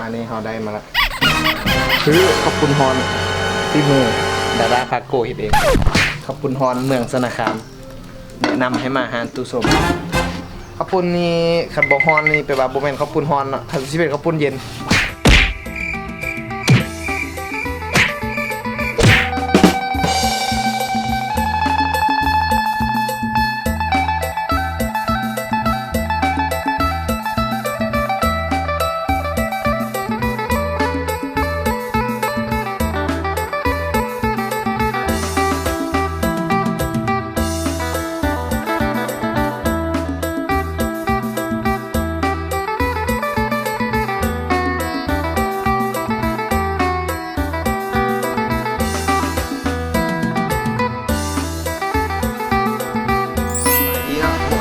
อันนี้เขาได้มาแล้วคือขอบคุณฮอนที่มือดาราพาโกเองขอบคุณฮอนเมืองสนาคามแนะนำให้มาหาตู้สมข้าวปุ้นนี่ขันบอฮอนนี่ไปว่าโบแมนข้าวปุ้นฮอนเนาะขันที่เป็นข้าวปุ้นเย็น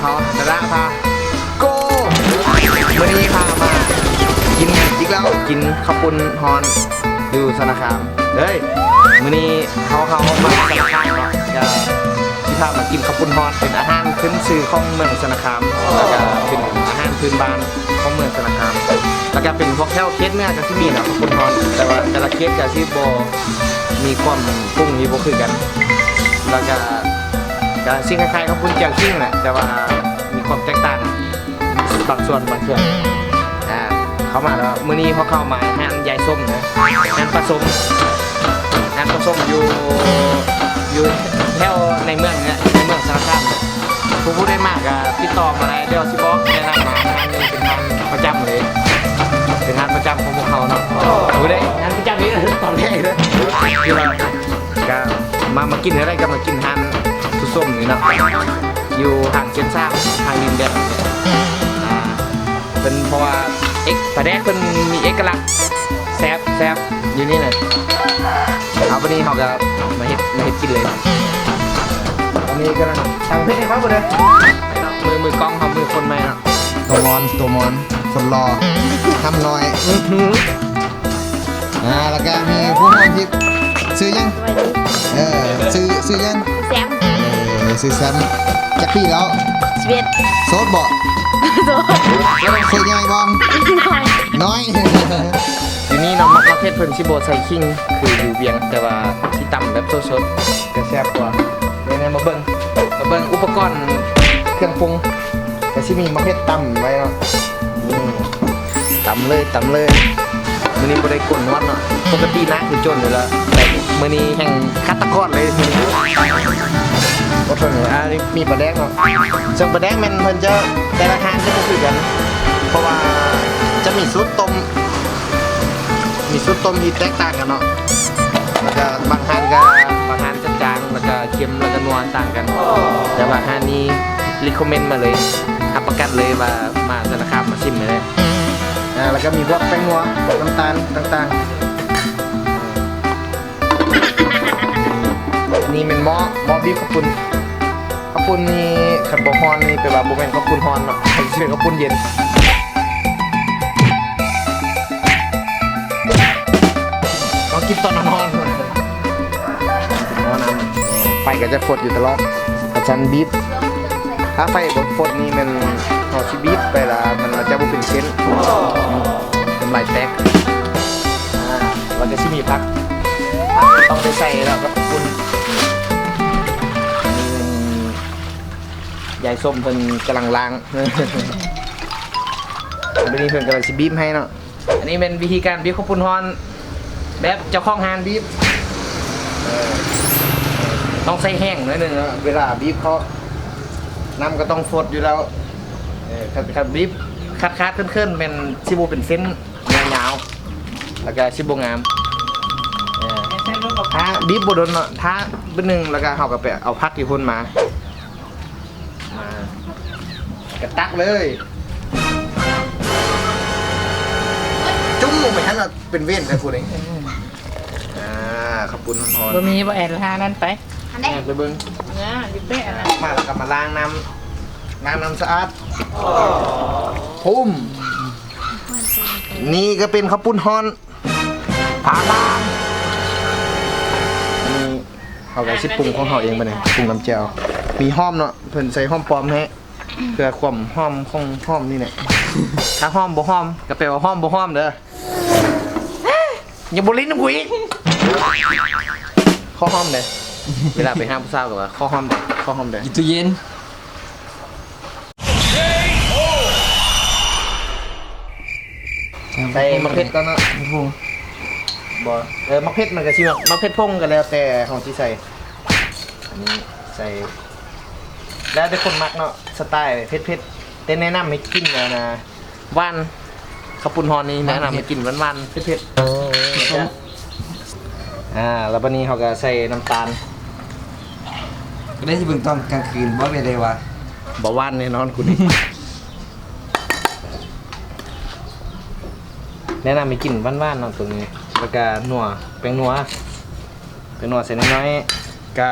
เขาดาราพาโก้วันนี้พามากินอีกแล้วกินข้าวปุ้นฮอนอยู่สนาคามเฮ้ยวันนี้เขามาสนาคามเนาะจะที่พามากินข้าวปุ้นฮอนเป็นอาหารขึ้นชื่อของเมืองสนาคามแล้วก็เป็นอาหารพื้นบ้านของเมืองสนาคามแล้วก็เป็นพวกแถวเคสเนื้อกับที่มีเนาะข้าวปุ้นฮอนแต่ว่าแต่ละเคสกับที่โบมีความปรุงนี้โบคือกันแล้วก็สิ่งคล้ายๆข้าวปุ้นแจ่วขิงแหละแต่ว่ามีความแตกต่างบางส่วนเขามาแล้วมื้อนี้เขาเข้ามางานยายส้มนะงานผสมอยู่แถวในเมืองเนี่ยในเมืองสารคามผู้ได้มากอะติดต่อมาได้เดี๋ยวสิบอกแนะนำมางานนี้เป็นงานประจำเลยเป็นงานประจำของพวกเขาเนาะผู้ได้งานประจำนี้ตอนแรกเลยคือว่าก็มากินอะไรก็มากินทานสุส้มนี่เนาะอยู่ห่างเส้นซ่าทางดินแดงเป็นเพราะว่าปลาแดกเป็นมีเอกลักษณ์แซ่บอยู่นี่เลยเอาวันนี้เขาจะมาเฮ็ดกินเลยวันนี้ก็ทางเพชรครับเลยมือกล้องเขามือคนใหม่เนาะตัวมอนคนรอทำน้อยแล้วก็มีผู้นำทิพย์ซื้อยังซื้อยังแซมซื้อแซมจักพี่แล้วโซดบ่เคยยังไงบ้างน้อยอยู่นี่เนาะประเภทเพิ่นชิโบใส่คิงคืออยู่เวียงแต่ว่าที่ต่ำแบบสดๆจะแซ่บกว่าเนี่ยมาเบิ่งอุปกรณ์เครื่องปรุงแต่ที่มีประเภทต่ำไว้เนาะต่ำเลยมื้อนี้บ่ได้กลนวัดเนาะปกตินะคือจนอยู่แล้วแต่มื้อนี้แห่งคัตตะกอนเลยก็เพิ่นนี่มีปลาแดกเนาะซึ่งปลาแดกมันเพิ่นจะแต่ละทางจะบ่คือกันเพราะว่าจะมีสูตรต้มที่แตกต่างกันเนาะแล้วก็บางทานจะจางแล้วก็เค็มแล้วก็นัวต่างกันแต่ว่าทานนี้รีคอมเมนต์มาเลยรับประกันเลยว่ามาธนาคารมาชิมเลยแล้วก็มีพวกแป้งนัวน้ำตาลต่างๆอันนี้เป็นหม้อบีบข้าวปุ้นนี่ขันบอฮอนนี่เป็นแบบโบแมนข้าวปุ้นฮอนเนาะเป็นชื่อข้าวปุ้นเย็นต้องกินตอนนอนไฟก็จะฟดอยู่ตลอดอาจารย์บีบถ้าไฟบดฟดนี่มันเอาชีบีบไปละมันจะบุเป็นเส้นน้ำลายแตกเราจะชิมีพักต้องไปใส่แล้วก็คุณยายส้มเพิ่นกำลังล้างอันนี้เพิ่นกำลังชิบีบให้เนาะอันนี้เป็นวิธีการบีบข้าวปุ้นฮอนแบบเจ้าของฮานบีบต้องใส่แห้งหน่อยนึงเวลาบีบเขาน้ำก็ต้องฟดอยู่แล้วคัดบีบคัดขึ้นเป็นชิบูเป็นเส้นยาวๆแล้วก็ชิบูงามถ้าบีบบดนเนาะถ้าเป็นหนึ่งแล้วก็เขาก็ไปเอาพักที่พุ่นมากระตักเลยจุ้มลงไปทั้งเป็นเว้นเลยคุณเองขอบคุณพรบ่มีบ่แอนท่านั่นไปไปเบิ้งอยู่เป๊ะนะมาแล้วก็มาล้างน้ำสะอาดพุ่มนี่ก็เป็นข้าวปุ้นฮอนผาบางนี่เขาก็ชิปรุงของเขาเองไปเลยปรุงน้ำแจ่วมีห้อมเนาะเพิ่นใส่ห้อมปลอมให้เพื่อความห้อมของห้อมนี่แหละถ้าห้อมบ่ห้อมก็แปลว่าห้อมบ่ห้อมเด้อ อย่าบลิ้นน้ำกูอีกข้อห้อมเลยเวลาไปห้ามผู้สาวกับว่าข้อห้อมเลยข้อห้อมเลย กินตู้เย็น ใส่มะเขือก่อนเนาะบ่มะเขือมันก็ชิมะเขือพงกันแล้วแต่ของที่ใส่อันนี้ใส่แล้วแต่คนมักเนาะสไตล์เผ็ดๆแต่แนะนำให้กินนะว่านข้าวปุ้นฮอนนี่แนะนำให้กินวันๆเผ็ดๆแล้ววันนี้เขาก็ใส่น้ำตาล ก็ได้ที่เบิ่งตอนกลางคืนบ่ได้เลยว่า บ่ว่านแน่นอนคุณนี่ แนะนำให้กินว่านๆเนาะตัวนี้แล้วก็นัวแป้งนัวใส่น้อยๆก็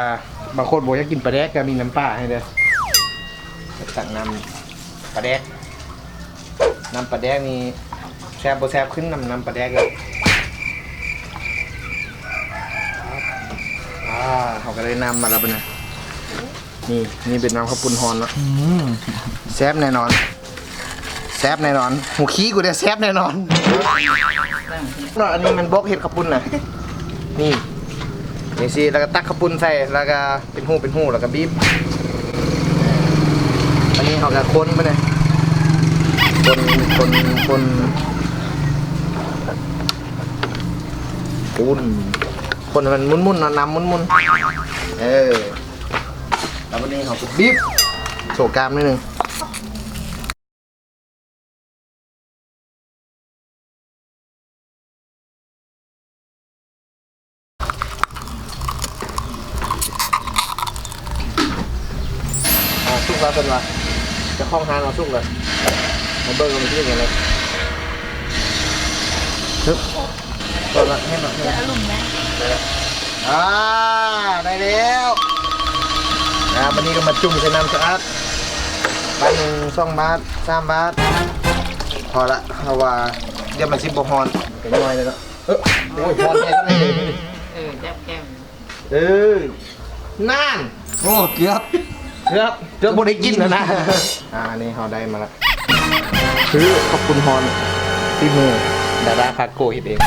บางคนบอกอยากกินปลาแดกก็มีน้ำปลาให้เด้อตักน้ำปลาแดกน้ำปลาแดกนี่แซ่บบ่แซ่บขึ้นน้ำปลาแดกเลยเขาก็ได้น้ำมาแล้วปะเนี่ยนี่เป็นน้ำข้าวปุ้นฮอนเนาะแซ่บแน่นอนหูขี้กูเนี่ยแซ่บแน่นอนอันนี้มันบล็อกเห็ดข้าวปุ้นน่ะนี่สิแล้วก็ตักข้าวปุ้นใส่แล้วก็เป็นหูแล้วก็บีบอันนี้เขาก็คนไปเลยคนมันมุนน้ำมุนแล้ววันนี้เขาก็บีบโชว์กล้ามนิดนึงสุกแล้วเป็นว่าจะคล้องหางเราสุกเลยมาเบิร์กันไปที่ยังไงฮึบตัวละให้หน่อยจะอารมณ์ไหมได้แล้ววันนี้ก็มาจุ่มใส่น้ำสะอาดบาท1 2 บาท 3 บาทพอละเพราะว่าเดี๋ยวมันซิบฮอนกันย่อยเลยเนาะโอ้ยฮอนแค่ก็ได้จับแก้มนั่น โอ้เกือบบ่ได้กินแล้วนะนี่เขาได้มาละคือขอบคุณฮอนที่มือดาราพาโกเฮ็ดเอง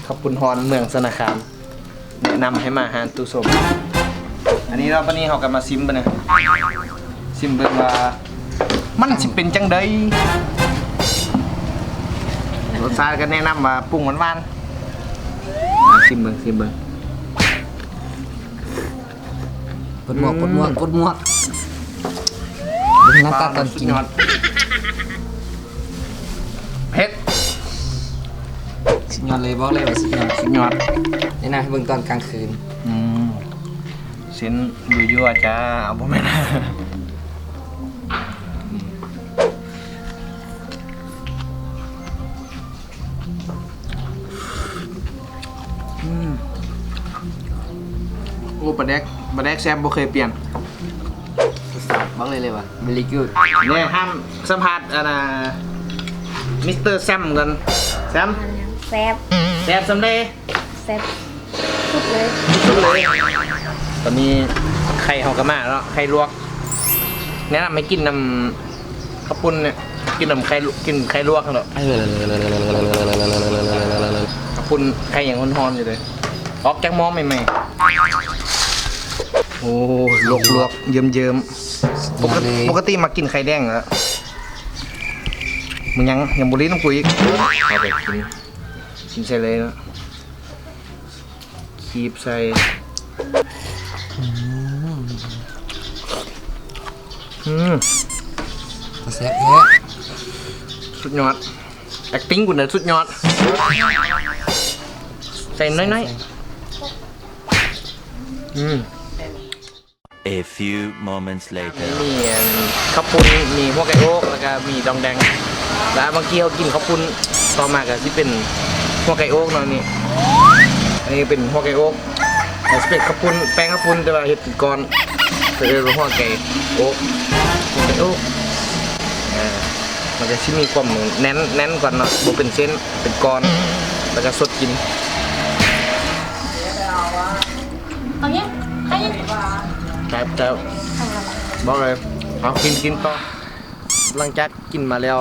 ขอบคุณฮอนเมืองสนาคามแนะนำให้มาหาตู้ส้มอันนี้วันนี้เขาก็มาซิมไปนะซิมเบิ่งว่ามันสิเป็นจังไดรสชาติก็แนะนำว่าปรุงหวานๆซิมเบิ่งกดหมวกเบิ่งหน้าตาตอนกินเผ็ดสุดยอดเลยบอกเลยว่าสุดยอดนี่นะเบิ่งตอนกลางคืนเส้นยั่วๆจ้าเอาบ่แม่นโอ้ปลาแดกแซมบ่เคยเปลี่ยนบอกเลยว่า very good เนี่ยห้ามสัมภาษณ์มิสเตอร์แซมกันแซมแซ่บสำเร็จแซ่บสุดเลย ตอนนี้ไข่เขากระมาแล้วไข่ลวกแนะนำให้กินน้ำข้าวปุ้นเนี่ยกินน้ำไข่ลวกเหรอข้าวปุ้นไข่อย่างร้อนๆอยู่เลยออกจากหม้อใหม่ๆโอ้ลวกเยิ้มปกติมากินไข่แดงเหรอมึงยังบุรีต้องคุยอีกเอาไปกินใส่เลยนะคีบใส่แซ่บแท้สุดยอด acting กูเนี่ยสุดยอดใส่น้อยๆA few moments later มีข้าวปุ้นมีหัวไก่โอ๊กแล้วก็มีดองแดงแล้วบางทีเขากินข้าวปุ้นต่อมาก็ที่เป็นหัวไก่โอ๊กเนาะนี่อันนี้เป็นหัวไก่โอ๊กสเปกข้าวปุ้นแป้งข้าวปุ้นแต่ว่าเห็ดเป็นก้อนจะเรียกว่าหัวไก่โอ๊กมันจะที่มีความแน่นกว่าเนาะโบเป็นเส้นเป็นก้อนแล้วก็สดกินเอาเนี้ยให้ครับบอกเลยเอากินต่อหลังจากกินมาแล้ว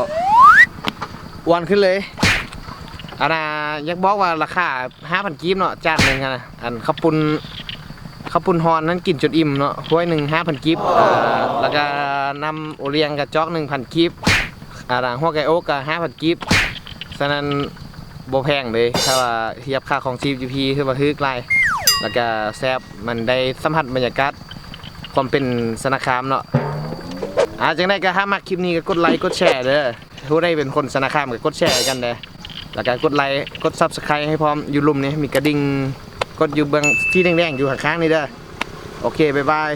อ้วนขึ้นเลย อันน่ะอยากบอกว่าราคา 5,000 กีบเนาะจานหนึงอะนะอันข้าวปุ้นฮอนนั้นกินจนอิ่มเนาะถ้วยหนึง 5,000 กีบแล้วก็นำโอเลี้ยงกับจ๊อก 1,000 กีบหัวไก่โอ๊กก็ 5,000 กีบฉะนั้นบ่แพงเลยถ้าว่าเทียบค่าของ GP คือว่าฮึกหลายแล้วก็แซ่บมันได้สัมผัสบรรยากาศความเป็นสนามคามเนาะจังได๋ก็ถ้ามักคลิปนี้ก็กดไลค์กดแชร์เด้อผู้ใดเป็นคนสนามคามก็กดแชร์กันเด้อแล้วก็กดไลค์กด Subscribe ให้พร้อมอยู่ลุ่มนี้มีกระดิ่งกดอยู่เบื้องที่แดงๆอยู่ข้างๆนี่เด้อโอเคบ๊ายบาย